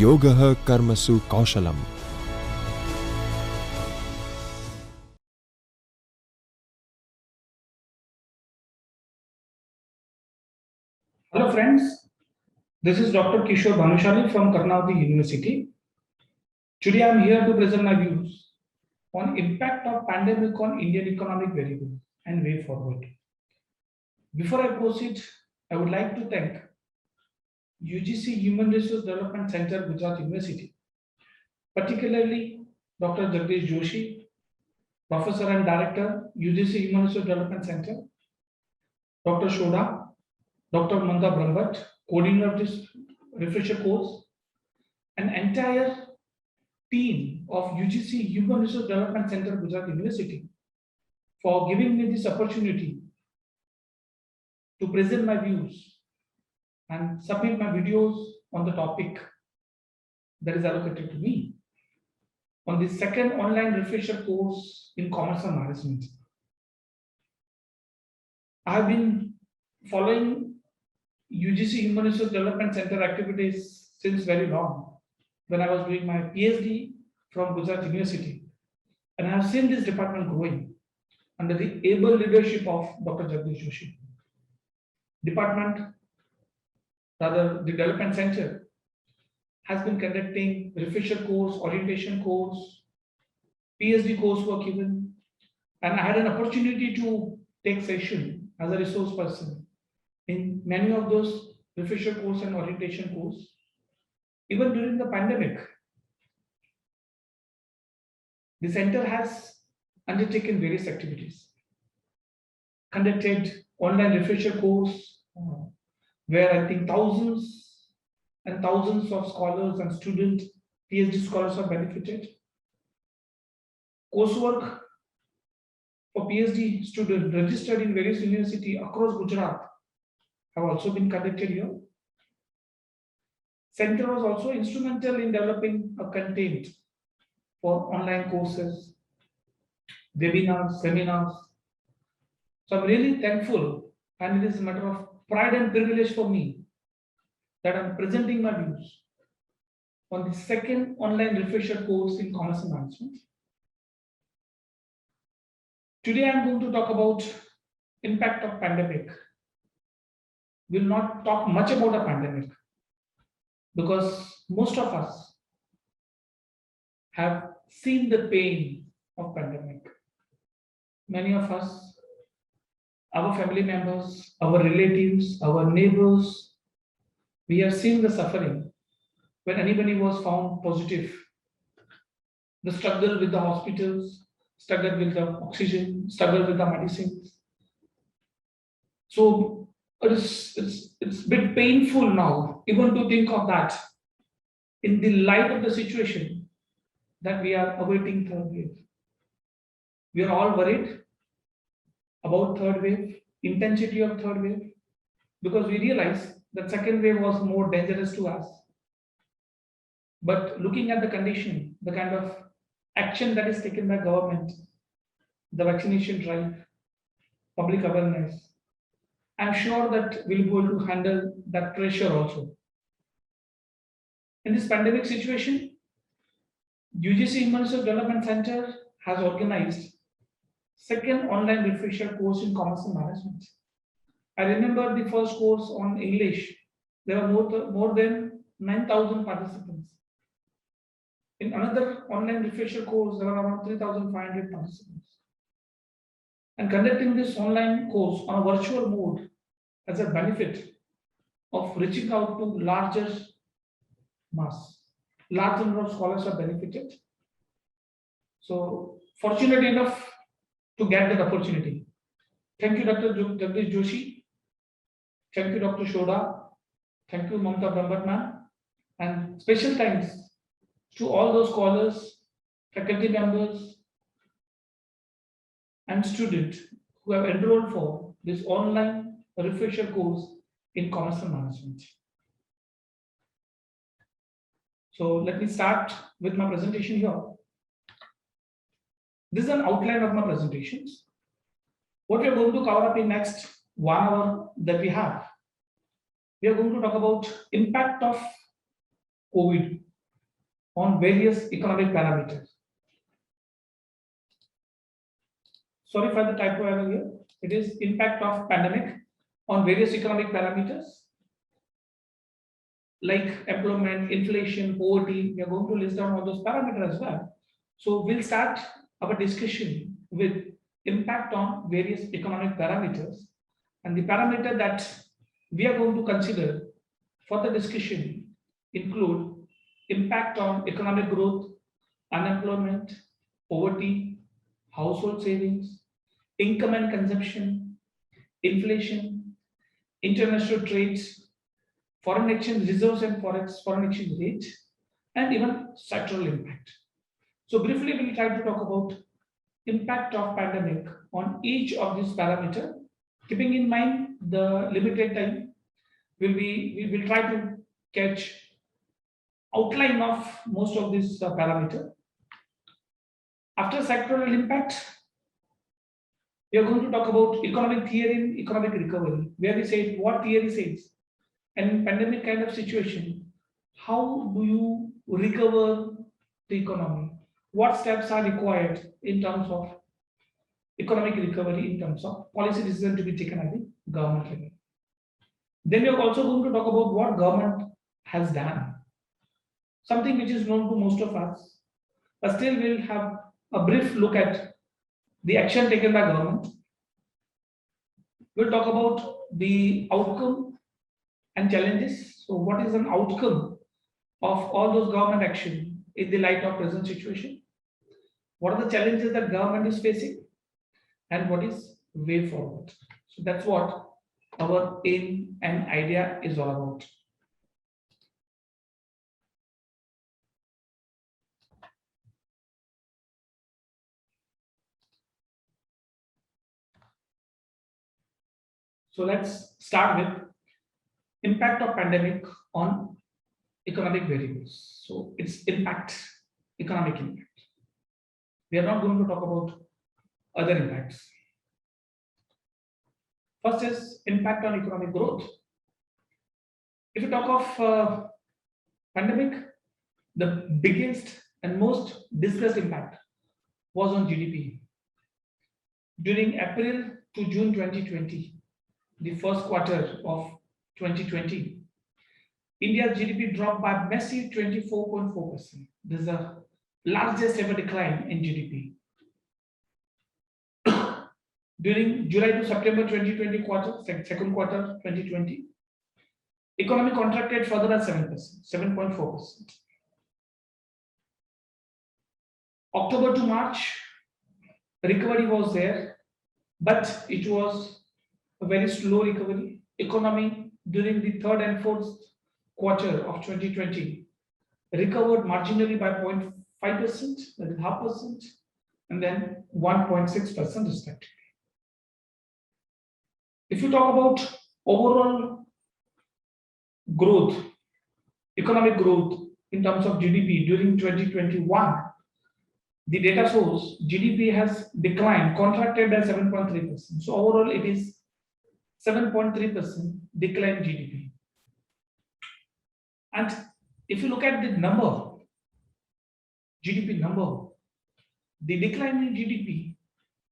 योगः कर्मसु कौशलम्. Hello friends, this is Dr. Kishore Bhanushali from Karnataka University. Today I am here to present my views on impact of pandemic on Indian economic variable and way forward. Before I proceed, I would like to thank UGC Human Resource Development Center, Gujarat University, particularly Dr. Jagdish Joshi, Professor and Director, UGC Human Resource Development Center, Dr. Shoda, Dr. Mamta Brahmbhatt, coordinator of this refresher course, an entire team of UGC Human Resource Development Center, Gujarat University, for giving me this opportunity to present my views and submit my videos on the topic that is allocated to me on the second online refresher course in commerce and management. I have been following UGC Human Resource Development Center activities since very long, when I was doing my PhD from Gujarat University. And I have seen this department growing under the able leadership of Dr. Jagdish Joshi. The Development Center has been conducting refresher course, orientation course, PhD coursework even. And I had an opportunity to take session as a resource person in many of those refresher course and orientation course. Even during the pandemic, the center has undertaken various activities, conducted online refresher course, where I think thousands and thousands of scholars and students, PhD scholars have benefited. Coursework for PhD students registered in various universities across Gujarat have also been conducted here. Center was also instrumental in developing a content for online courses, webinars, seminars. So I'm really thankful, and it is a matter of pride and privilege for me that I'm presenting my views on the second online refresher course in commerce and management. Today I'm going to talk about impact of pandemic. We'll not talk much about a pandemic because most of us have seen the pain of pandemic. Many of us, our family members, our relatives, our neighbors, we have seen the suffering when anybody was found positive. The struggle with the hospitals, struggle with the oxygen, struggle with the medicines. So it's a bit painful now, even to think of that in the light of the situation that we are awaiting third wave. We are all worried about third wave, intensity of third wave, because we realize that second wave was more dangerous to us. But looking at the condition, the kind of action that is taken by government, the vaccination drive, public awareness, I'm sure that we'll be able to handle that pressure also. In this pandemic situation, UGC Human Resource Development Center has organized second online refresher course in commerce and management. I remember the first course on English. There were more than 9,000 participants. In another online refresher course, there were around 3,500 participants. And conducting this online course on a virtual mode has a benefit of reaching out to larger mass. Large number of scholars are benefited. So fortunate enough to get that opportunity. Thank you, Dr. Jagdish Joshi. Thank you, Dr. Shoda. Thank you, Mamta Brahmbhatt ma'am. And special thanks to all those scholars, faculty members, and students who have enrolled for this online refresher course in commerce and management. So let me start with my presentation here. This is an outline of my presentations. What we are going to cover up in next 1 hour that we have. We are going to talk about impact of COVID on various economic parameters. Sorry for the typo error here. It is impact of pandemic on various economic parameters like employment, inflation, poverty. We are going to list down all those parameters as well. So we'll start our discussion with impact on various economic parameters. And the parameter that we are going to consider for the discussion include impact on economic growth, unemployment, poverty, household savings, income and consumption, inflation, international trades, foreign exchange reserves and foreign exchange rate, and even sectoral impact. So briefly, we'll try to talk about impact of pandemic on each of these parameters. Keeping in mind the limited time, we will try to catch outline of most of these parameters. After sectoral impact, we are going to talk about economic theory and economic recovery, where we say what theory says. And in pandemic kind of situation, how do you recover the economy? What steps are required in terms of economic recovery, in terms of policy decision to be taken at the government level? Then we are also going to talk about what government has done, something which is known to most of us, but still we'll have a brief look at the action taken by government. We'll talk about the outcome and challenges. So what is an outcome of all those government action in the light of present situation? What are the challenges that government is facing? And what is way forward? So that's what our aim and idea is all about. So let's start with impact of pandemic on economic variables. So its impact, economic impact. We are not going to talk about other impacts. First is impact on economic growth. If you talk of pandemic, the biggest and most discussed impact was on GDP. During April to June 2020, the first quarter of 2020, India's GDP dropped by massive 24.4%. This is the largest ever decline in GDP. During July to September 2020 quarter, second quarter 2020, economy contracted further at 7%, 7.4%. October to March, recovery was there, but it was a very slow recovery. Economy during the third and fourth quarter of 2020 recovered marginally by 0.5%, that is 0.5%, and then 1.6% respectively. If you talk about overall growth, economic growth in terms of GDP during 2021, the data shows GDP has declined, contracted by 7.3%. So overall, it is 7.3% decline in GDP. And if you look at the number, GDP number, the decline in GDP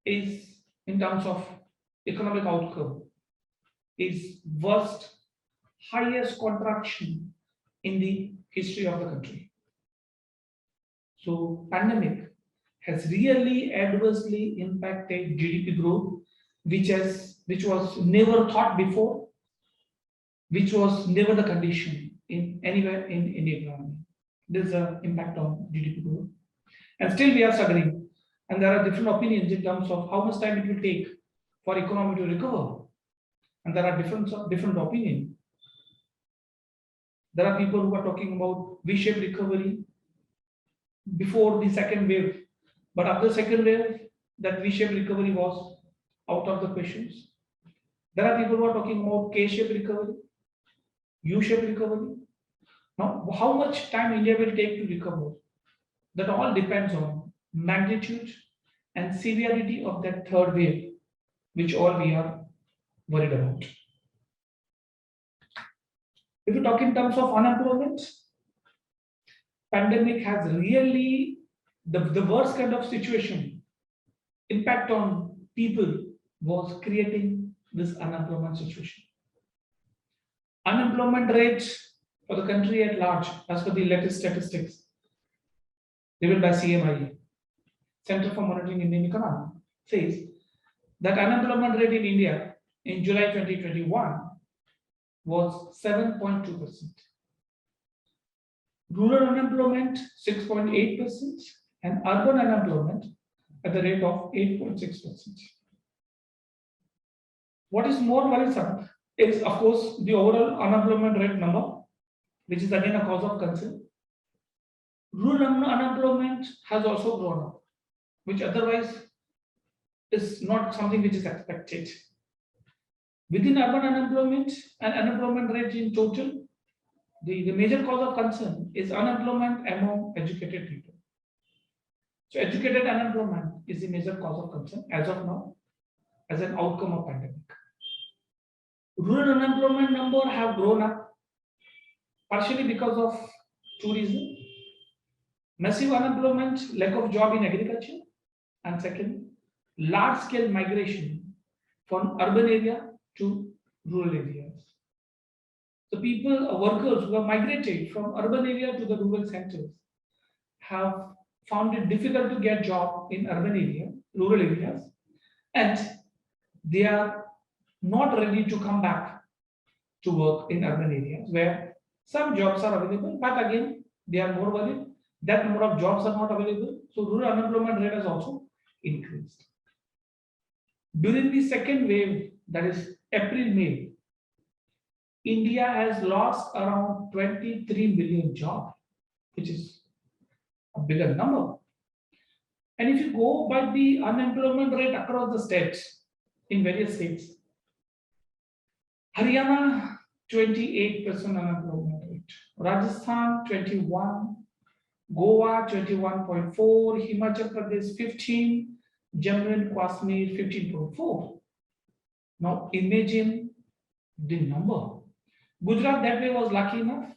is, in terms of economic outcome, is worst, highest contraction in the history of the country. So pandemic has really adversely impacted GDP growth, which was never thought before, which was never the condition in anywhere in the economy. There's an impact on GDP growth. And still we are struggling. And there are different opinions in terms of how much time it will take for economy to recover. And there are different opinions. There are people who are talking about V-shaped recovery before the second wave. But after the second wave, that V-shaped recovery was out of the questions. There are people who are talking about K-shaped recovery, U-shaped recovery. Now, how much time India will take to recover? That all depends on magnitude and severity of that third wave, which all we are worried about. If you talk in terms of unemployment, pandemic has really the worst kind of situation impact on people was creating this unemployment situation. Unemployment rate for the country at large, as per the latest statistics revealed by CMI, Center for Monitoring Indian Economy, says that unemployment rate in India in July 2021 was 7.2%. Rural unemployment 6.8% and urban unemployment at the rate of 8.6%. What is more worrisome is, of course, the overall unemployment rate number, which is again a cause of concern. Rural unemployment has also grown up, which otherwise is not something which is expected. Within urban unemployment and unemployment rate in total, the major cause of concern is unemployment among educated people. So educated unemployment is the major cause of concern as of now, as an outcome of pandemic. Rural unemployment number have grown up partially because of two reasons: massive unemployment, lack of job in agriculture, and second, large-scale migration from urban area to rural areas. The people, workers who have migrated from urban area to the rural centers have found it difficult to get job in rural areas, and they are not ready to come back to work in urban areas where some jobs are available, but again, they are more worried that number of jobs are not available. So rural unemployment rate has also increased. During the second wave, that is April-May, India has lost around 23 million jobs, which is a bigger number. And if you go by the unemployment rate across the states, in various states, Haryana 28% unemployment rate, Rajasthan 21, Goa 21.4, Himachal Pradesh 15, Jammu and Kashmir 15.4. Now imagine the number. Gujarat that way was lucky enough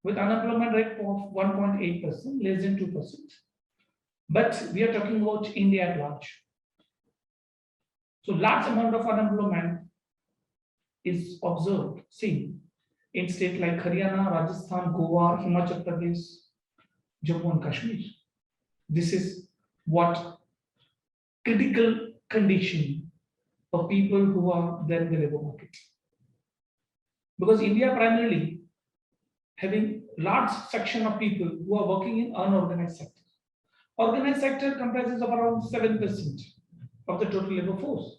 with unemployment rate of 1.8%, less than 2%. But we are talking about India at large. So large amount of unemployment is observed, seen in states like Haryana, Rajasthan, Goa, Himachal Pradesh, Jammu and Kashmir. This is what critical condition of people who are there in the labor market. Because India primarily having large section of people who are working in unorganized sector. Organized sector comprises of around 7% of the total labor force.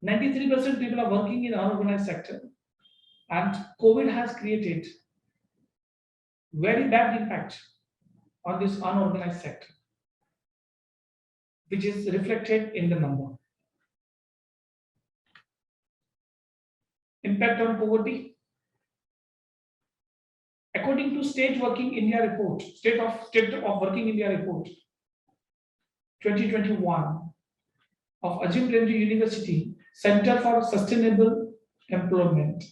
93% people are working in unorganized sector, and COVID has created very bad impact on this unorganized sector, which is reflected in the number. Impact on poverty. According to State Working India report, State of Working India report 2021 of Ajim Premji University Center for Sustainable Employment,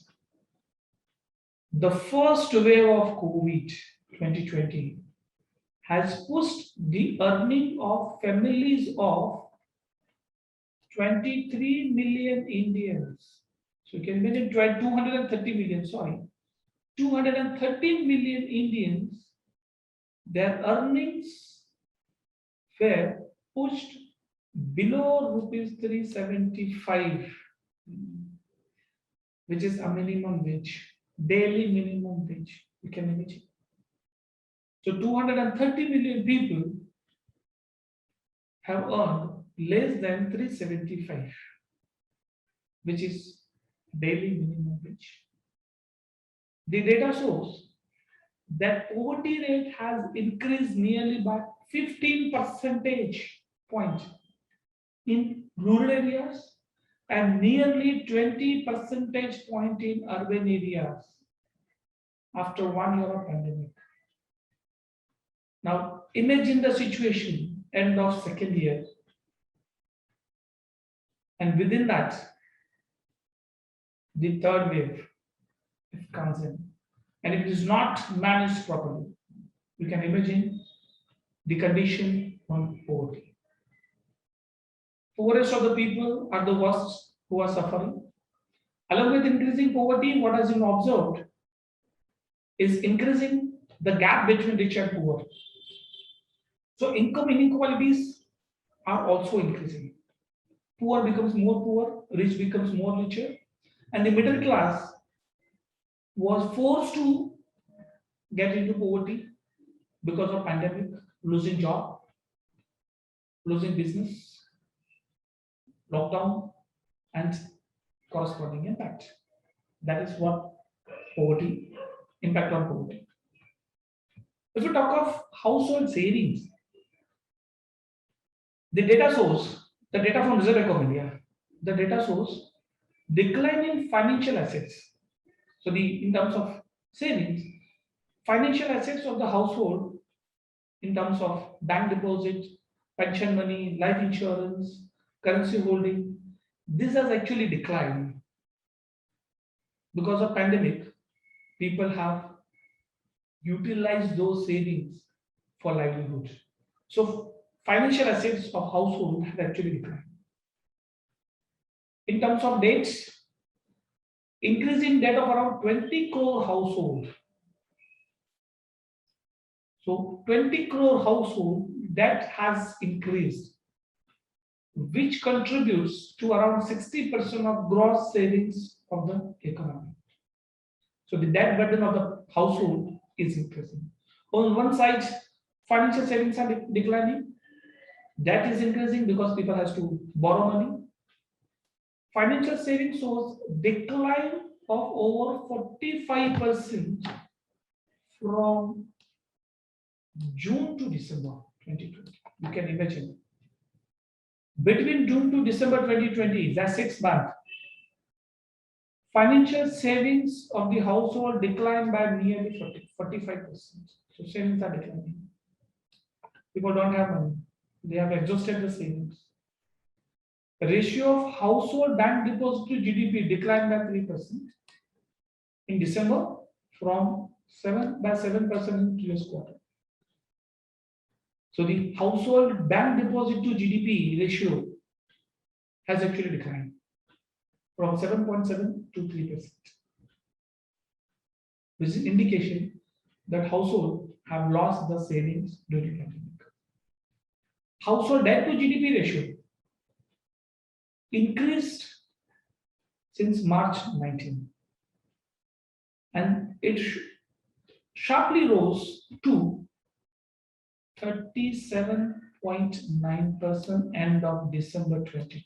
the first wave of COVID 2020 has pushed the earning of families of 23 million Indians. So you can imagine 230 million, 213 million Indians, their earnings were pushed below rupees 375, which is a minimum wage, daily minimum wage. You can imagine. So 230 million people have earned less than 375, which is daily minimum wage. The data shows that poverty rate has increased nearly by 15 percentage point in rural areas and nearly 20 percentage point in urban areas after 1 year of pandemic. Now imagine the situation end of second year, and within that the third wave, if it comes in, and if it is not managed properly, you can imagine the condition on poverty. Poorest of the people are the worst who are suffering. Along with increasing poverty, what has been observed is increasing the gap between rich and poor. So income inequalities are also increasing. Poor becomes more poor, rich becomes more richer, and the middle class was forced to get into poverty because of pandemic, losing job, losing business, lockdown, and corresponding impact. That is what poverty, impact on poverty. If we talk of household savings, the data shows, the data from Reserve Bank of India, the data shows decline in financial assets. So in terms of savings, financial assets of the household in terms of bank deposit, pension money, life insurance, currency holding, this has actually declined because of pandemic. People have utilized those savings for livelihood. So financial assets of household have actually declined. In terms of debts, increasing debt of around 20 crore household. So 20 crore household debt has increased, which contributes to around 60% of gross savings of the economy. So the debt burden of the household is increasing. On one side, financial savings are declining, debt is increasing because people has to borrow money. Financial savings shows decline of over 45% from June to December 2020. You can imagine. Between June to December 2020, that's 6 months, financial savings of the household declined by nearly 45%. So savings are declining. People don't have money. They have exhausted the savings. The ratio of household bank deposit to GDP declined by 3% in December from 7% in previous quarter. So the household bank deposit to GDP ratio has actually declined from 7.7 to 3%, which is an indication that households have lost the savings during the pandemic. Household debt to GDP ratio increased since March 19, and it sharply rose to 37.9% end of December 2020.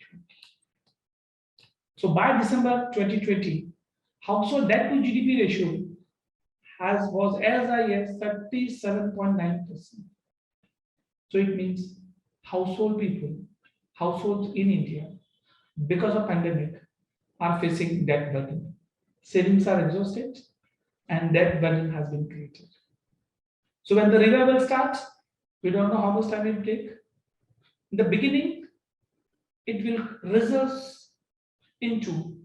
So by December 2020, household debt to GDP ratio was as high as 37.9%. So it means households in India, because of pandemic, are facing debt burden. Savings are exhausted and debt burden has been created. So when the revival starts, we don't know how much time it will take. In the beginning, it will result into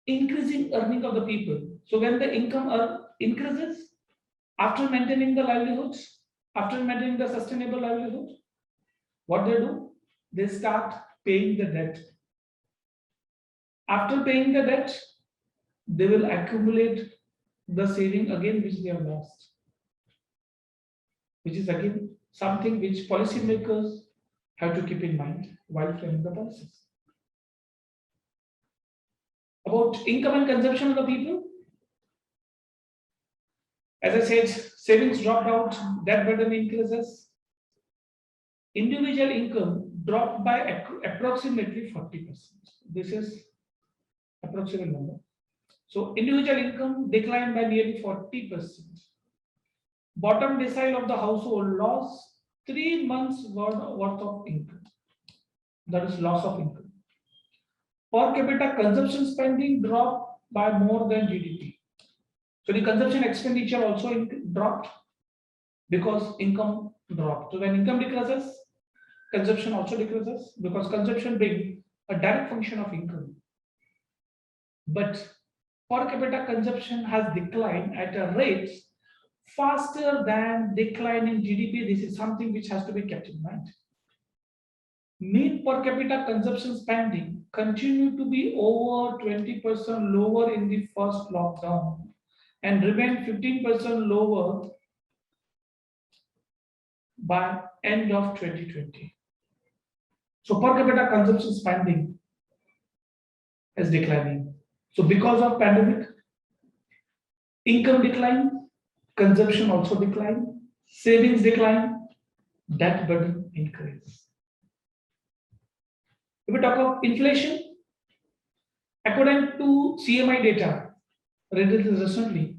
increasing earning of the people. So when the income increases, after maintaining the livelihoods, after maintaining the sustainable livelihood, what they do? They start paying the debt. After paying the debt, they will accumulate the saving again which they have lost, which is again something which policymakers have to keep in mind while framing the policies. About income and consumption of the people, as I said, savings dropped out, debt burden increases. Individual income dropped by approximately 40%. This is approximate number. So individual income declined by nearly 40%. Bottom decile of the household lost 3 months worth of income. That is loss of income. Per capita consumption spending dropped by more than GDP. So the consumption expenditure also dropped because income dropped. So when income decreases, consumption also decreases because consumption being a direct function of income. But per capita consumption has declined at a rate faster than decline in GDP. This is something which has to be kept in mind. Mean per capita consumption spending continued to be over 20% lower in the first lockdown and remained 15% lower by end of 2020. So per capita consumption spending is declining. So because of pandemic, income decline, consumption also decline, savings decline, debt burden increase. If we talk of inflation, according to CMI data released recently,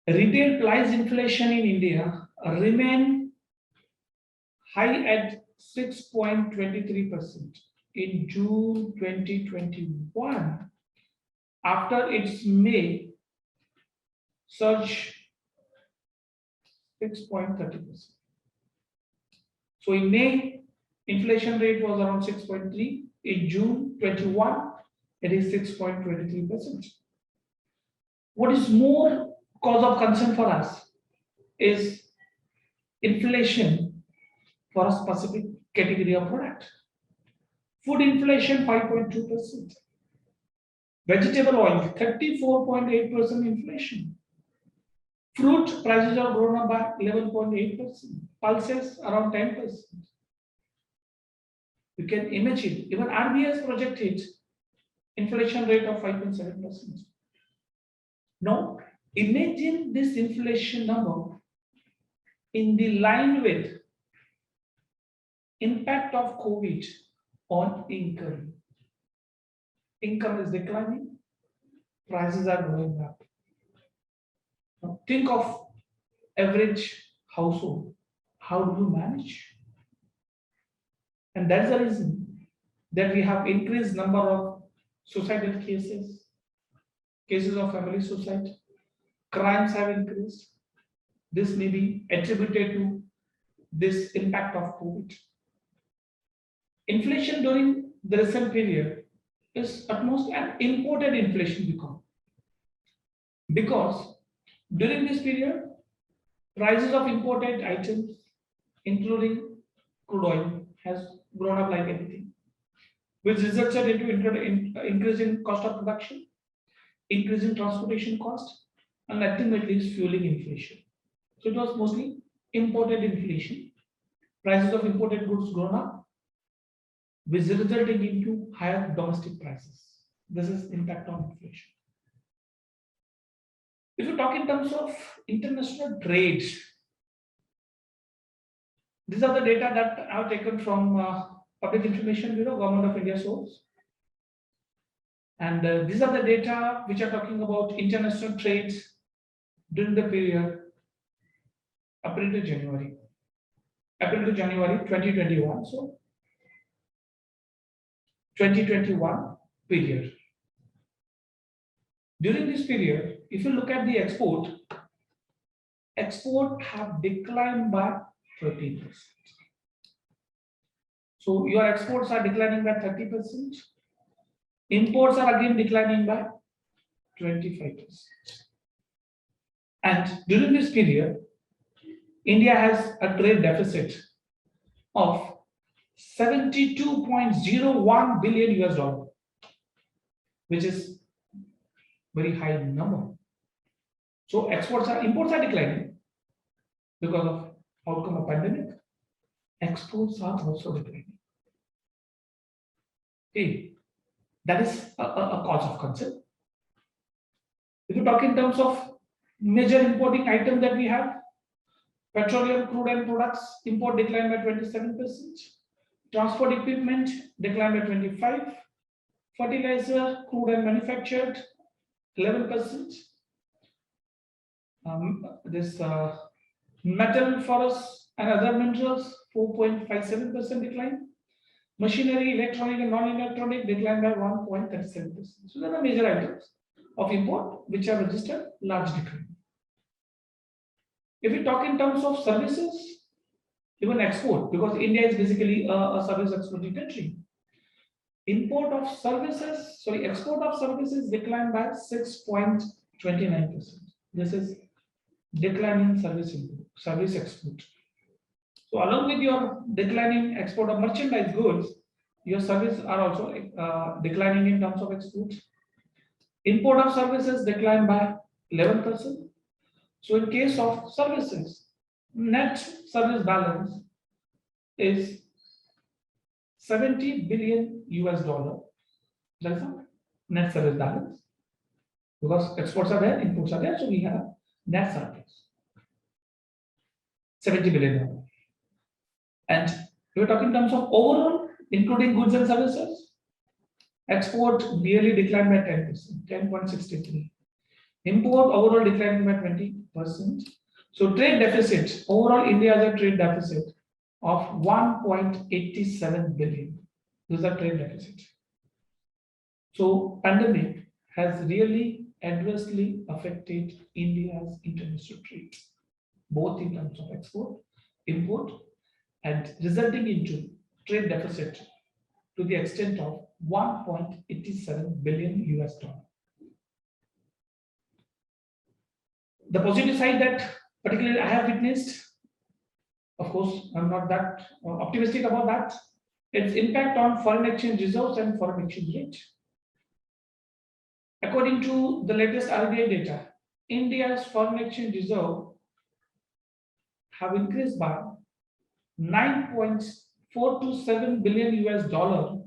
retail price inflation in India remain high at 6.23% in June 2021 after its May surge 6.30%. So in May, inflation rate was around 6.3. In June 21, it is 6.23%. What is more cause of concern for us is inflation for a specific category of product. Food inflation 5.2%. Vegetable oil 34.8% inflation. Fruit prices are grown up by 11.8%. Pulses around 10%. You can imagine, even RBI has projected inflation rate of 5.7%. Now, imagine this inflation number in the line with impact of COVID on income. Income is declining, prices are going up. Now, think of average household. How do you manage? And that's the reason that we have increased number of suicidal cases, cases of family suicide, crimes have increased. This may be attributed to this impact of COVID. Inflation during the recent period is at most an imported inflation because during this period, prices of imported items, including crude oil, has grown up like anything, which resulted into increase in cost of production, increase in transportation cost, and ultimately is fueling inflation. So it was mostly imported inflation. Prices of imported goods grown up, which resulting into higher domestic prices. This is impact on inflation. If you talk in terms of international trade, these are the data that I have taken from Public Information Bureau, Government of India source. And these are the data which are talking about international trades during the period April to January 2021. So 2021 period. During this period, if you look at the export have declined by 13%. So your exports are declining by 30%. Imports are again declining by 25%. And during this period, India has a trade deficit of 72.01 billion US dollar, which is very high number. So imports are declining because of outcome of pandemic. Exports are also declining. Okay, that is a cause of concern. If you talk in terms of major importing item that we have, petroleum, crude and products import declined by 27%. Transport equipment declined by 25%. Fertilizer, crude and manufactured 11%. Metal, forest and other minerals 4.57% decline. Machinery, electronic and non-electronic declined by 1.37%. So there are major items of import which have registered large decline. If we talk in terms of services, even export, because India is basically a service exporting country. Export of services declined by 6.29%. This is declining service export. So along with your declining export of merchandise goods, your services are also declining in terms of exports. Import of services declined by 11%. So in case of services, net service balance is 70 billion US dollar. That is a net service balance. Because exports are there, inputs are there, so we have net surplus. 70 billion. And we're talking in terms of overall, including goods and services. Export nearly declined by 10%, 10.63. Import overall declined by 20%. So trade deficit, overall India has a trade deficit of 1.87 billion. This is a trade deficit. So pandemic has really adversely affected India's international trade, both in terms of export, import, and resulting into trade deficit to the extent of 1.87 billion US dollar. The positive side that particularly I have witnessed, of course, I'm not that optimistic about that, its impact on foreign exchange reserves and foreign exchange rate. According to the latest RBI data, India's foreign exchange reserve have increased by 9.427 billion US dollar,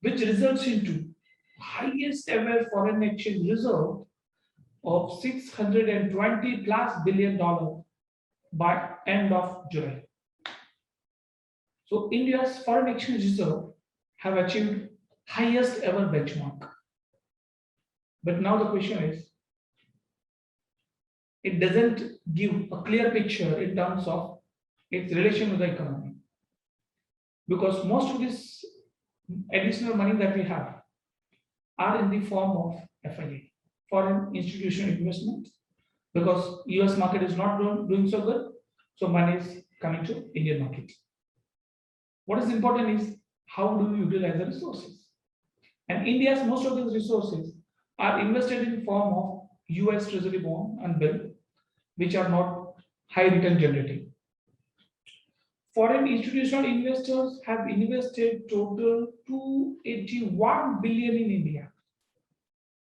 which results into highest ever foreign exchange reserve of 620 plus billion dollar by end of July. So India's foreign exchange reserve have achieved highest ever benchmark. But now the question is, it doesn't give a clear picture in terms of its relation to the economy. Because most of this additional money that we have are in the form of FII, foreign institutional investment, because US market is not doing so good, so money is coming to Indian market. What is important is how do we utilize the resources? And India's most of these resources are invested in form of US Treasury bond and bill, which are not high return generating. Foreign institutional investors have invested total 281 billion in India.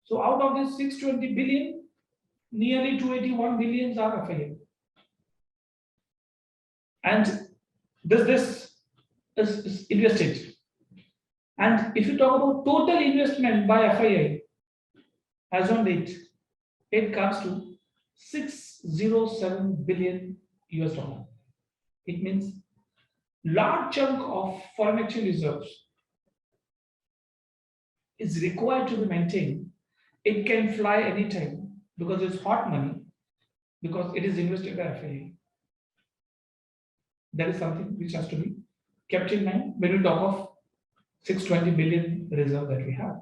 So out of this 620 billion, nearly 281 billions are FII. And this is invested. And if you talk about total investment by FII, as on date, it comes to 607 billion US dollar. It means large chunk of foreign exchange reserves is required to be maintained. It can fly anytime because it's hot money, because it is invested by FII. That is something which has to be kept in mind when we talk of 620 billion reserve that we have.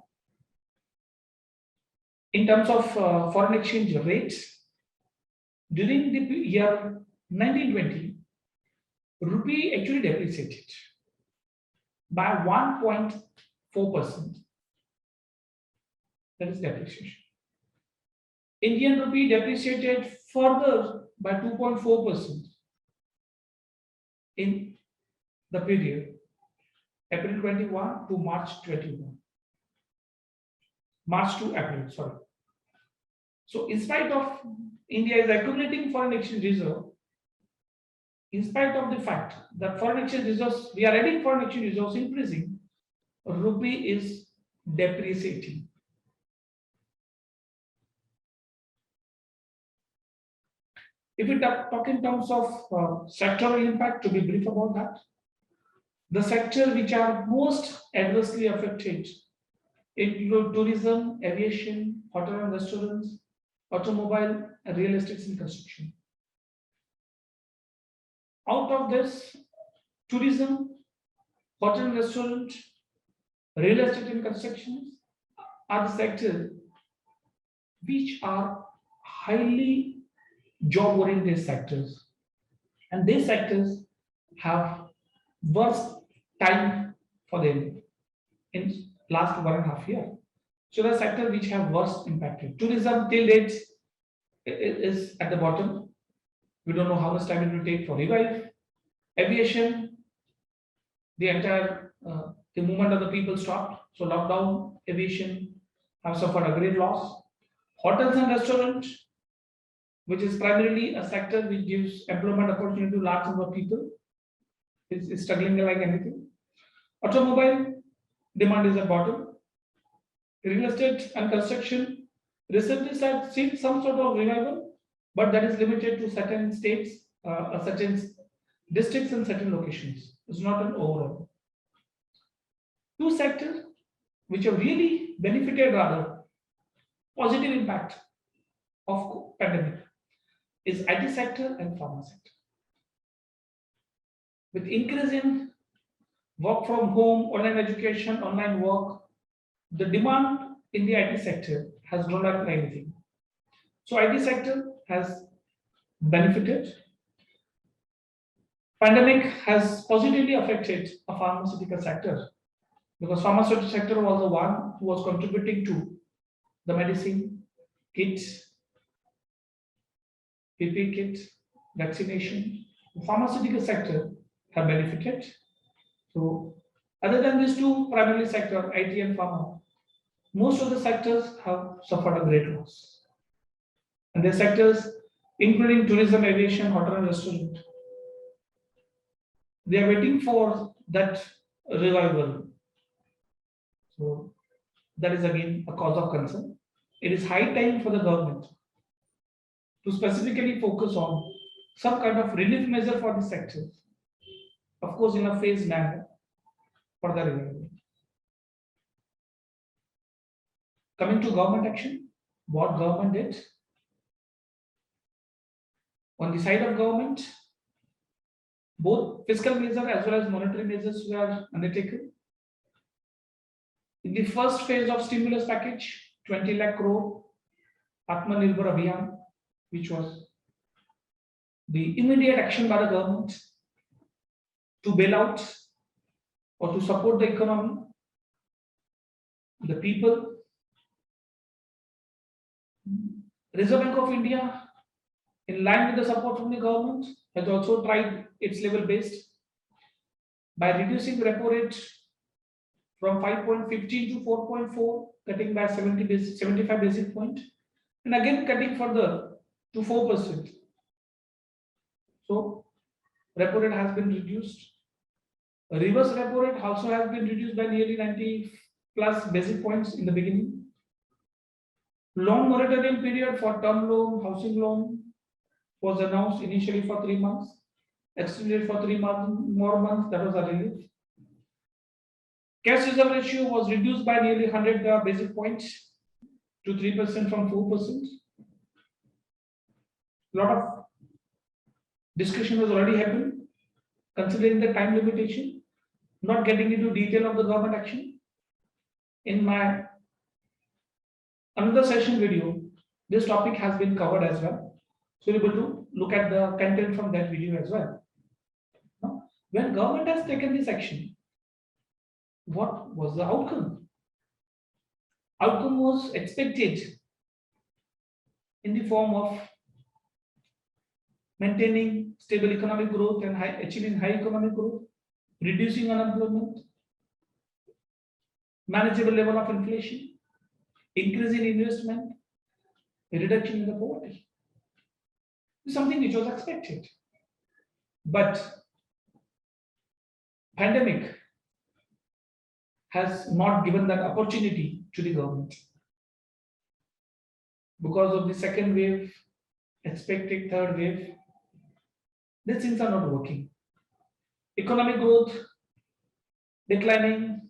In terms of foreign exchange rates, during the year 1920, rupee actually depreciated by 1.4%. That is depreciation. Indian rupee depreciated further by 2.4% in the period April 21 to March 21. March to April, sorry. So in spite of India is accumulating foreign exchange reserve, in spite of the fact that foreign exchange reserves, we are adding foreign exchange reserves increasing, rupee is depreciating. If we talk in terms of sectoral impact, to be brief about that, the sectors which are most adversely affected include tourism, aviation, hotel and restaurants, automobile, and real estate and construction. Out of this, tourism, hotel and restaurant, real estate and construction are the sectors which are highly job-oriented sectors. And these sectors have worst time for them in last 1.5 years. So the sector which have worst impacted. Tourism till date is at the bottom. We don't know how much time it will take for revive. Aviation, the entire the movement of the people stopped. So lockdown, aviation have suffered a great loss. Hotels and restaurants, which is primarily a sector which gives employment opportunity to large number of people, is struggling like anything. Automobile demand is at bottom. Real estate and construction recently have seen some sort of revival, but that is limited to certain states, certain districts, and certain locations. It's not an overall. Two sectors which have really benefited rather positive impact of pandemic is IT sector and pharma sector. With increase in work from home, online education, online work, the demand in the IT sector has grown like anything. So IT sector has benefited. Pandemic has positively affected the pharmaceutical sector because pharmaceutical sector was the one who was contributing to the medicine, kits, PPE kit, vaccination. The pharmaceutical sector have benefited. So other than these two primary sector, IT and pharma, most of the sectors have suffered a great loss. And the sectors, including tourism, aviation, hotel and restaurant, they are waiting for that revival. So that is again a cause of concern. It is high time for the government to specifically focus on some kind of relief measure for the sectors, of course, in a phased manner for the revival. Coming to government action, what government did? On the side of government, both fiscal measures as well as monetary measures were undertaken. In the first phase of stimulus package, 20 lakh crore Atmanirbhar Abhiyan, which was the immediate action by the government to bail out or to support the economy, the people. Reserve Bank of India, in line with the support from the government, has also tried its level based by reducing the repo rate from 5.15 to 4.4, cutting by 75 basis point, and again cutting further to 4%. So repo rate has been reduced. A reverse repo rate also has been reduced by nearly 90 plus basis points in the beginning. Long moratorium period for term loan, housing loan was announced initially for 3 months, extended for 3 more months. That was a relief. Cash reserve ratio was reduced by nearly 100 basis points to 3% from 4%. A lot of discussion has already happened, considering the time limitation. Not getting into detail of the government action. In my another session video, this topic has been covered as well. So you're able to look at the content from that video as well. Now, when government has taken this action, what was the outcome? Outcome was expected in the form of maintaining stable economic growth and achieving high economic growth, reducing unemployment, manageable level of inflation, increase in investment, a reduction in the poverty. It's something which was expected. But pandemic has not given that opportunity to the government. Because of the second wave, expected third wave, these things are not working. Economic growth declining,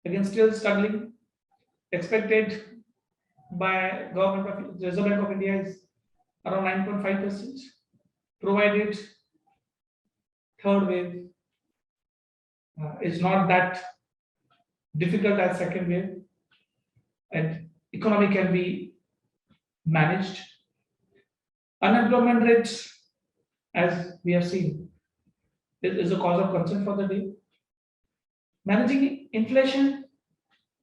again still struggling. Expected by government of Reserve Bank of India is around 9.5%, provided third wave is not that difficult as second wave, and economy can be managed. Unemployment rates, as we have seen, is a cause of concern for the day. Managing inflation,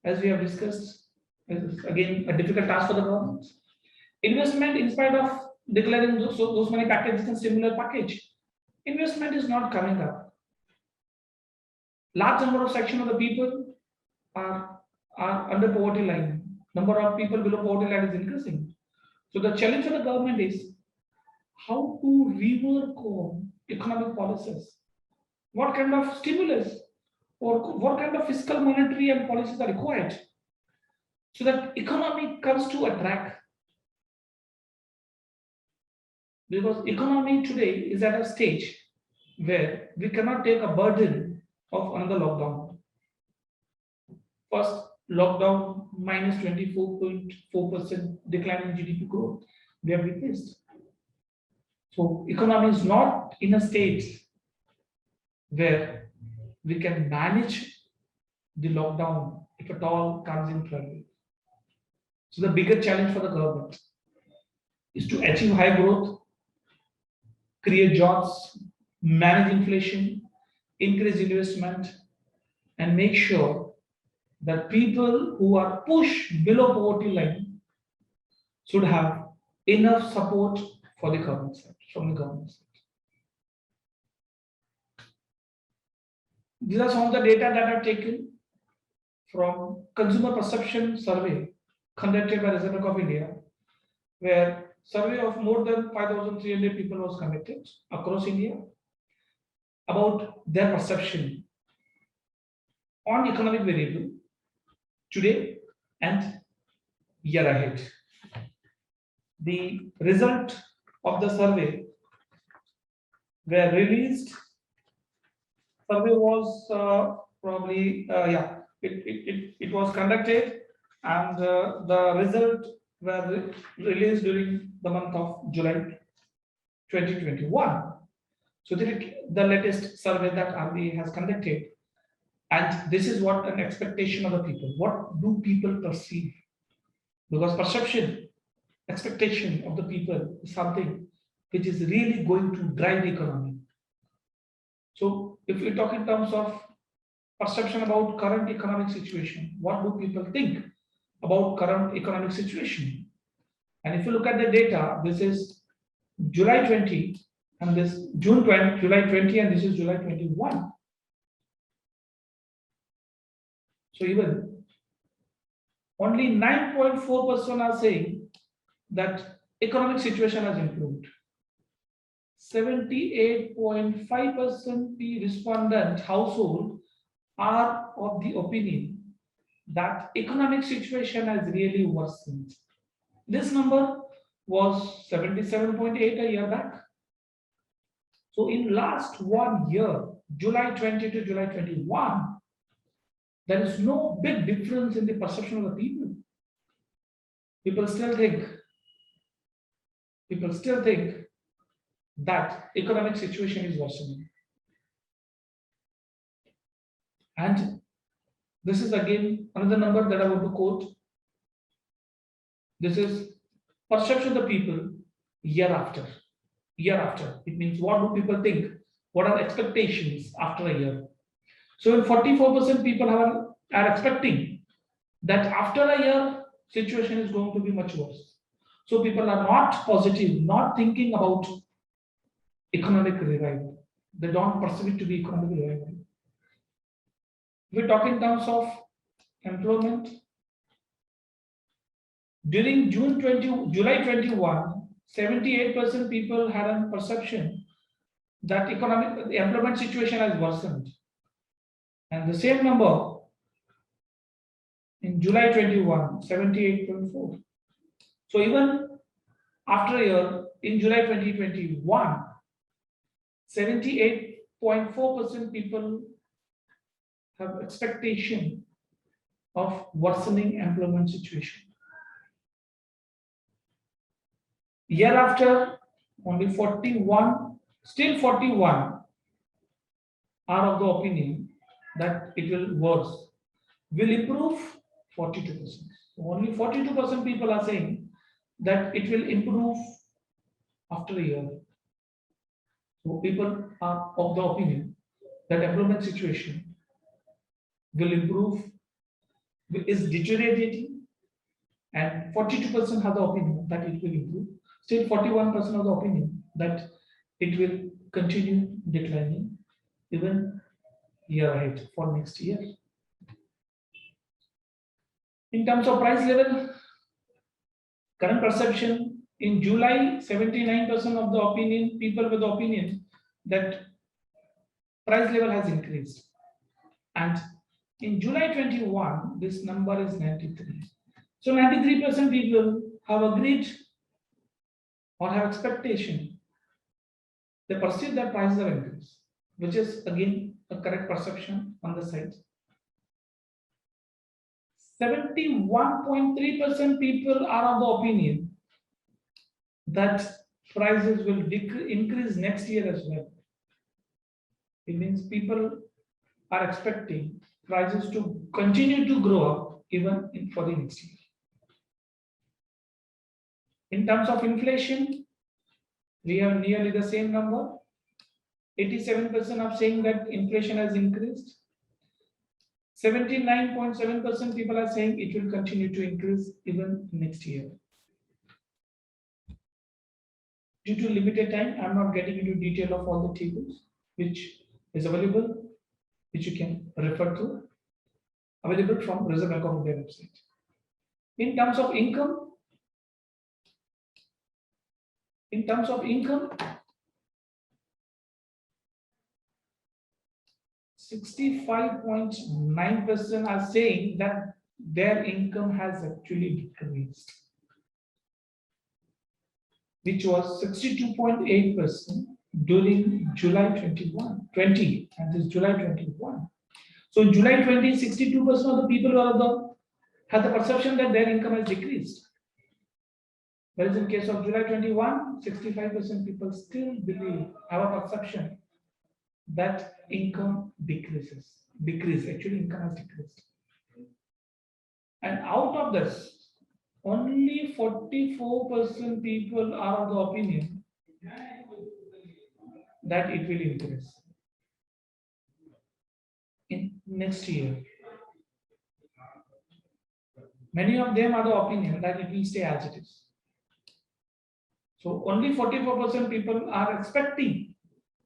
as we have discussed, is again a difficult task for the government. Investment, in spite of declaring those many packages and similar package, investment is not coming up. Large number of section of the people are under poverty line. Number of people below poverty line is increasing. So the challenge of the government is how to rework on economic policies. What kind of stimulus or what kind of fiscal, monetary, and policies are required so that economy comes to a track. Because economy today is at a stage where we cannot take a burden of another lockdown. First lockdown, minus 24.4% decline in GDP growth we have witnessed. So economy is not in a state where we can manage the lockdown if at all comes in trouble. So the bigger challenge for the government is to achieve high growth, create jobs, manage inflation, increase investment, and make sure that people who are pushed below poverty line should have enough support for the government side, from the government side. These are some of the data that are taken from Consumer Perception Survey conducted by Reserve Bank of India, where survey of more than 5,300 people was conducted across India about their perception on economic variable today and year ahead. The result of the survey were released. Survey was it was conducted, and the result were released during the month of July 2021. So the latest survey that RBI has conducted, and this is what an expectation of the people. What do people perceive? Because perception, expectation of the people is something which is really going to drive the economy. So if we talk in terms of perception about current economic situation, what do people think about current economic situation? And if you look at the data, this is July 20 and this June 20, July 20, and this is July 21. So even only 9.4% are saying that economic situation has improved. 78.5% the respondent household are of the opinion that economic situation has really worsened. This number was 77.8 a year back. So in last 1 year, July 20 to July 21, there is no big difference in the perception of the people. People still think that economic situation is worsening. And this is again another number that I want to quote. This is perception of the people year after. Year after. It means what do people think? What are expectations after a year? So 44% people are expecting that after a year, situation is going to be much worse. So people are not positive, not thinking about economic revival. They don't perceive it to be economic revival. We talk in terms of employment. During July 21, 78% people had a perception that the employment situation has worsened. And the same number in July 21, 78.4. So even after a year, in July 2021, 78.4% people have expectation of worsening employment situation. Year after, only 41 are of the opinion that it will worse. Will improve 42%. So only 42% people are saying that it will improve after a year. So people are of the opinion that employment situation will improve, is deteriorating, and 42% have the opinion that it will improve. Still 41% of the opinion that it will continue declining even year ahead for next year. In terms of price level, current perception in July, 79% of the opinion, people with the opinion that price level has increased. And in July 21, this number is 93. So 93% people have agreed or have expectation. They perceive that prices are increased, which is again a correct perception on the side. 71.3% people are of the opinion that prices will increase next year as well. It means people are expecting prices to continue to grow up even for the next year. In terms of inflation, we have nearly the same number. 87% are saying that inflation has increased. 79.7% people are saying it will continue to increase even next year. Due to limited time, I'm not getting into detail of all the tables, which is available, which you can refer to, available from Reserve Bank of India website. In terms of income, 65.9% are saying that their income has actually decreased, which was 62.8% during July 20, and this July 21. So in July 20, 62% of the people who had the perception that their income has decreased. Whereas in case of July 21, 65% people still believe, have a perception that income decreases. Actually income has decreased. And out of this, only 44% people are of the opinion that it will increase in next year. Many of them are the opinion that it will stay as it is. So only 44% people are expecting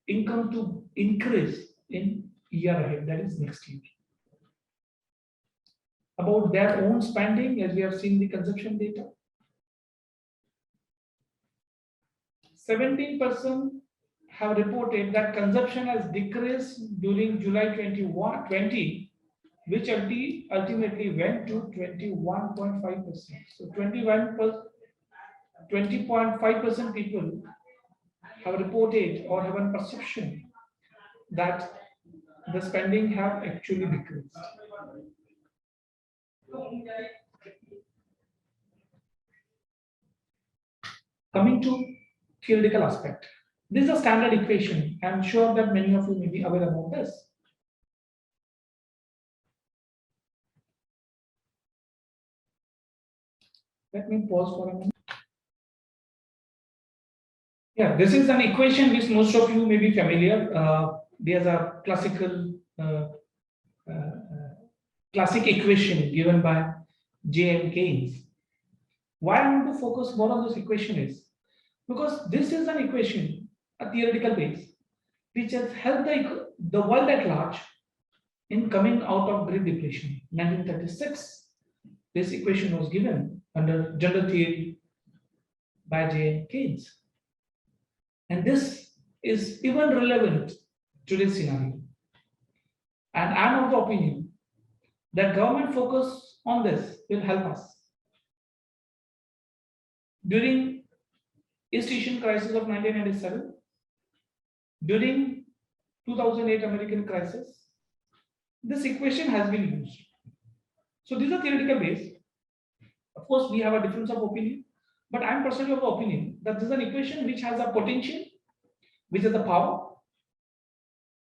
income to increase in year ahead, that is next year. About their own spending, as we have seen the consumption data, 17% have reported that consumption has decreased during July 20, which ultimately went to 21.5%. So 20.5% people have reported or have a perception that the spending have actually decreased. Coming to theoretical aspect, this is a standard equation. I am sure that many of you may be aware about this. Let me pause for a minute. Yeah, this is an equation which most of you may be familiar. There's a classic equation given by J.M. Keynes. Why I want to focus more on this equation is because this is an equation, a theoretical base, which has helped the world at large in coming out of Great Depression. 1936, this equation was given under general theory by J.M. Keynes. And this is even relevant to this scenario. And I'm of the opinion that government focus on this will help us. During East Asian crisis of 1997, during 2008 American crisis, this equation has been used. So this is a theoretical base. Of course, we have a difference of opinion, but I'm personally of the opinion that this is an equation which has a potential, which has the power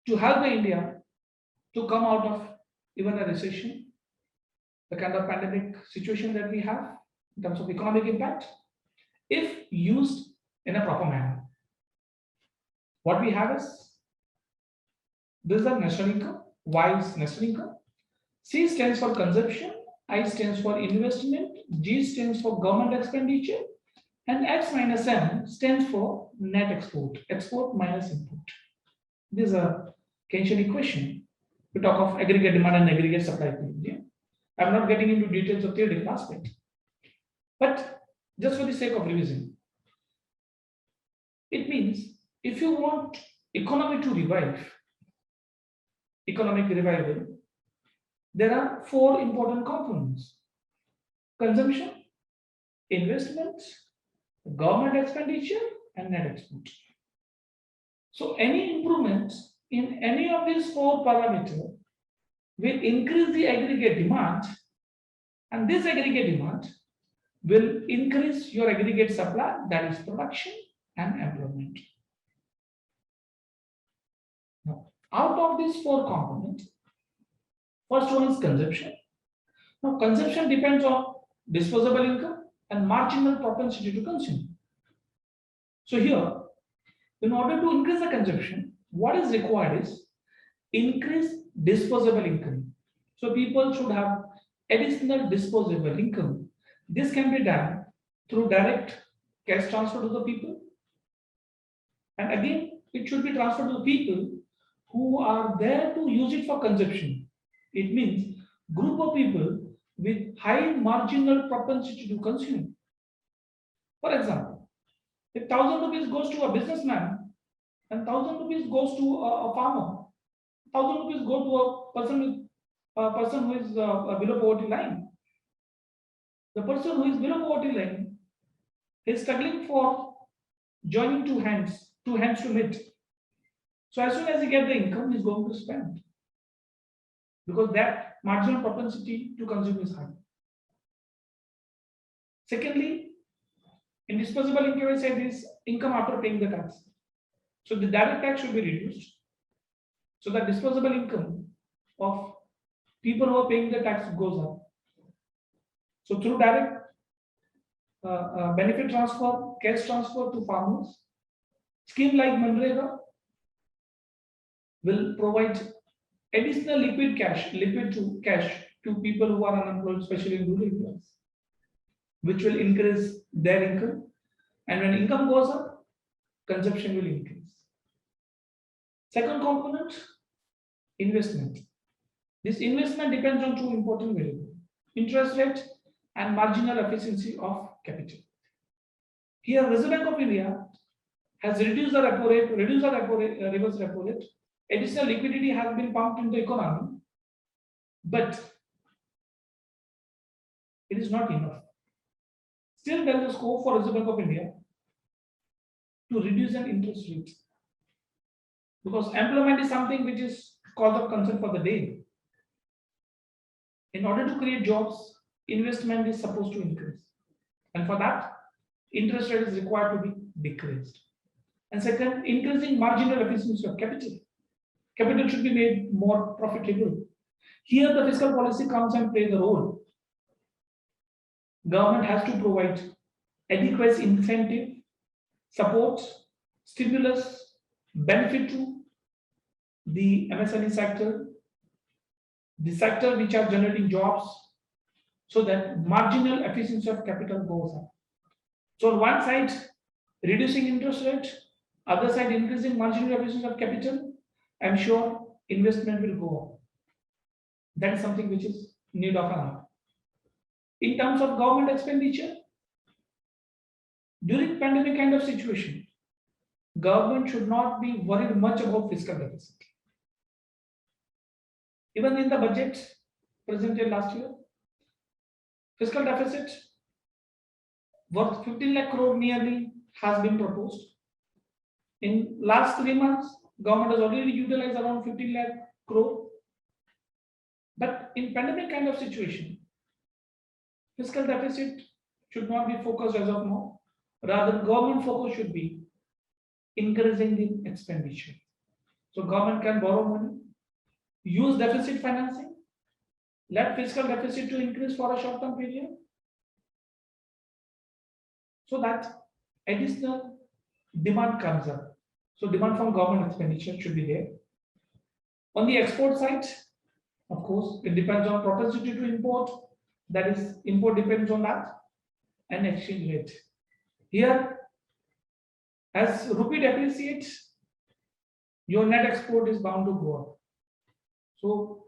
to help the India to come out of even a recession, the kind of pandemic situation that we have in terms of economic impact, if used in a proper manner. What we have is, this is a national income. Y is national income. C stands for consumption I stands for investment, G stands for government expenditure, and X minus M stands for net export, export minus import. This is a Keynesian equation. We talk of aggregate demand and aggregate supply. Yeah? I'm not getting into details of theoretical aspect, but just for the sake of revision, it means if you want economy to revive, economic revival, there are four important components: consumption, investment, government expenditure, and net export. So any improvements in any of these four parameters will increase the aggregate demand, and this aggregate demand will increase your aggregate supply, that is production and employment. Now, out of these four components, first one is consumption. Now, consumption depends on disposable income and marginal propensity to consume. So here, in order to increase the consumption, what is required is increase disposable income. So people should have additional disposable income. This can be done through direct cash transfer to the people. And again, it should be transferred to the people who are there to use it for consumption. It means group of people with high marginal propensity to consume. For example, if 1,000 rupees goes to a businessman and 1,000 rupees goes to a farmer, 1,000 rupees go to a person who is below poverty line. The person who is below poverty line is struggling for joining two hands to meet. So as soon as he gets the income, he's going to spend, because that marginal propensity to consume is high. Secondly, in disposable income, I said is income after paying the tax. So the direct tax should be reduced, so that disposable income of people who are paying the tax goes up. So through direct benefit transfer, cash transfer to farmers, scheme like Manrega will provide additional liquid cash to people who are unemployed, especially in rural areas, which will increase their income. And when income goes up, consumption will increase. Second component, investment. This investment depends on two important variables: interest rate and marginal efficiency of capital. Here, Reserve Bank of India has reduced the repo rate, reverse repo rate. Additional liquidity has been pumped into the economy, but it is not enough. Still, there is a scope for Reserve Bank of India to reduce an interest rate, because employment is something which is cause of concern for the day. In order to create jobs, investment is supposed to increase, and for that, interest rate is required to be decreased. And second, increasing marginal efficiency of capital. Capital should be made more profitable. Here, the fiscal policy comes and plays a role. Government has to provide adequate incentive, support, stimulus, benefit to the MSME sector, the sector which are generating jobs, so that marginal efficiency of capital goes up. So on one side, reducing interest rate, other side increasing marginal efficiency of capital, I'm sure investment will go up. That is something which is need of an hour. In terms of government expenditure, during pandemic kind of situation, government should not be worried much about fiscal deficit. Even in the budget presented last year, fiscal deficit worth 15 lakh crore nearly has been proposed. In last 3 months, government has already utilized around 15 lakh crore. But in pandemic kind of situation, fiscal deficit should not be focused as of now. Rather, government focus should be increasing the expenditure. So government can borrow money, use deficit financing, let fiscal deficit to increase for a short-term period, so that additional demand comes up. So demand from government expenditure should be there. On the export side, of course, it depends on propensity to import, that is import depends on that, and exchange rate. Here, as rupee depreciates, your net export is bound to go up. So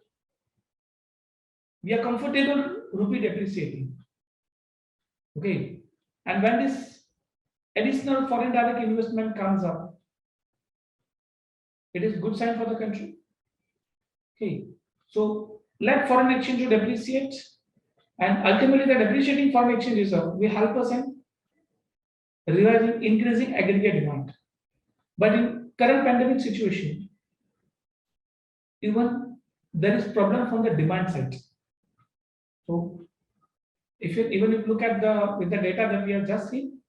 we are comfortable rupee depreciating. Okay. And when this additional foreign direct investment comes up, it is good sign for the country. Okay. So let foreign exchange to depreciate, and ultimately the depreciating foreign exchange reserve will help us in revising increasing aggregate demand. But in current pandemic situation, even there is problem from the demand side. So if you even if you look at the with the data that we have just seen,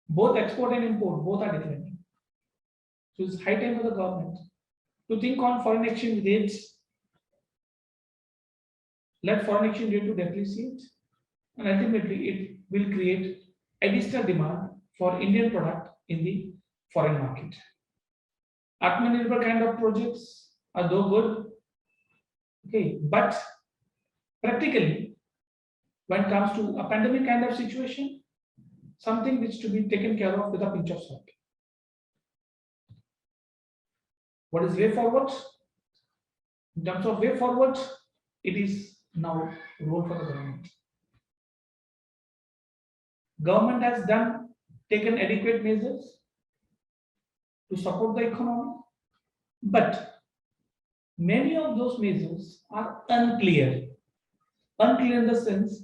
both export and import both are declining. So it's high time for the government to think on foreign exchange rates. Let foreign exchange rate to depreciate, and ultimately it will create additional demand for Indian product in the foreign market. Atmanirbhar kind of projects are though good, okay, but practically, when it comes to a pandemic kind of situation, something which to be taken care of with a pinch of salt. What is way forward? In terms of way forward, it is now role for the government. Government has taken adequate measures to support the economy, but many of those measures are unclear. Unclear in the sense,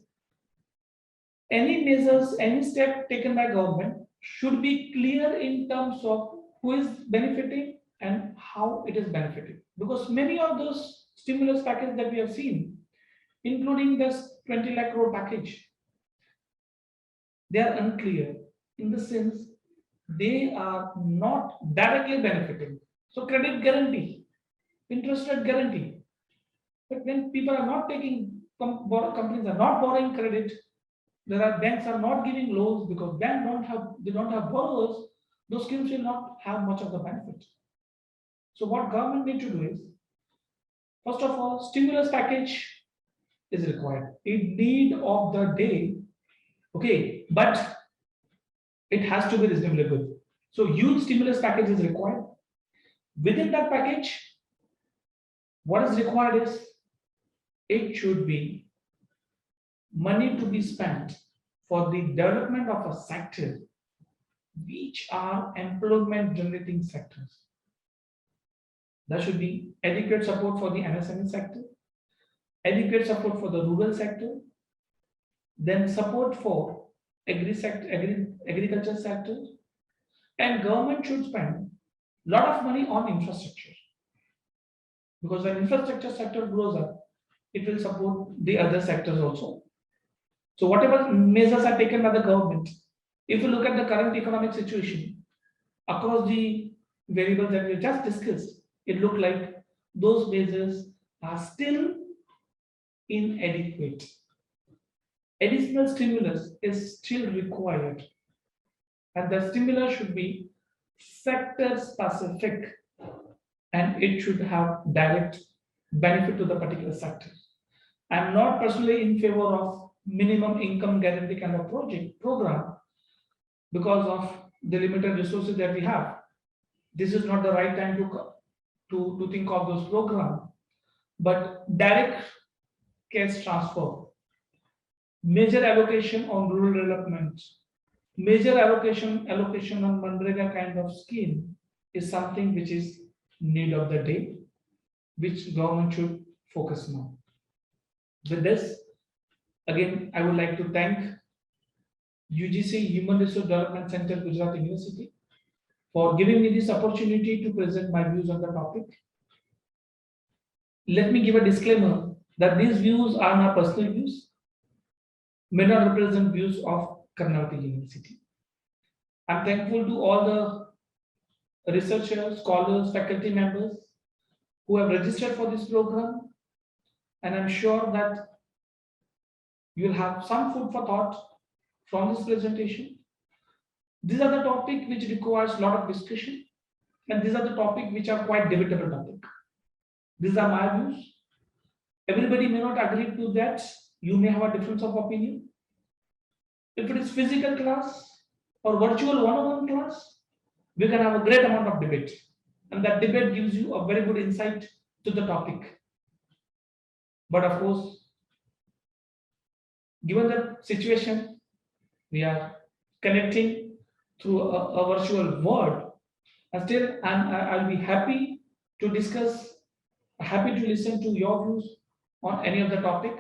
any measures, any step taken by government should be clear in terms of who is benefiting and how it is benefiting. Because many of those stimulus packages that we have seen, including this 20 lakh crore package, they are unclear in the sense they are not directly benefiting. So credit guarantee, interest rate guarantee. But when people are not taking, companies are not borrowing credit, banks are not giving loans because banks don't have borrowers, those schemes will not have much of the benefit. So what government need to do is, first of all, stimulus package is required. In need of the day, okay, but it has to be reasonably good. So huge stimulus package is required. Within that package, what is required is it should be money to be spent for the development of a sector which are employment generating sectors. There should be adequate support for the MSME sector, adequate support for the rural sector, then support for agriculture sector, and government should spend a lot of money on infrastructure. Because when infrastructure sector grows up, it will support the other sectors also. So whatever measures are taken by the government, if you look at the current economic situation across the variables that we just discussed, it looked like those measures are still inadequate. Additional stimulus is still required, and the stimulus should be sector specific, and it should have direct benefit to the particular sector. I'm not personally in favor of minimum income guarantee kind of program because of the limited resources that we have. This is not the right time to think of those programs, but direct cash transfer, major allocation on rural development, major allocation on Manrega kind of scheme is something which is need of the day, which government should focus on. With this, again, I would like to thank UGC Human Resource Development Center, Gujarat University, for giving me this opportunity to present my views on the topic. Let me give a disclaimer that these views are my personal views, may not represent views of Karnataka University. I'm thankful to all the researchers, scholars, faculty members who have registered for this program, and I'm sure that you'll have some food for thought from this presentation. These are the topics which requires a lot of discussion, and these are the topics which are quite debatable topic. These are my views. Everybody may not agree to that, you may have a difference of opinion. If it is physical class or virtual one-on-one class, we can have a great amount of debate. And that debate gives you a very good insight to the topic. But of course, given the situation, we are connecting through a virtual world. And still, I'll be happy to discuss, happy to listen to your views on any of the topic.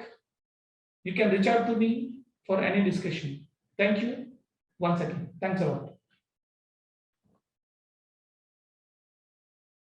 You can reach out to me for any discussion. Thank you once again. Thanks a lot.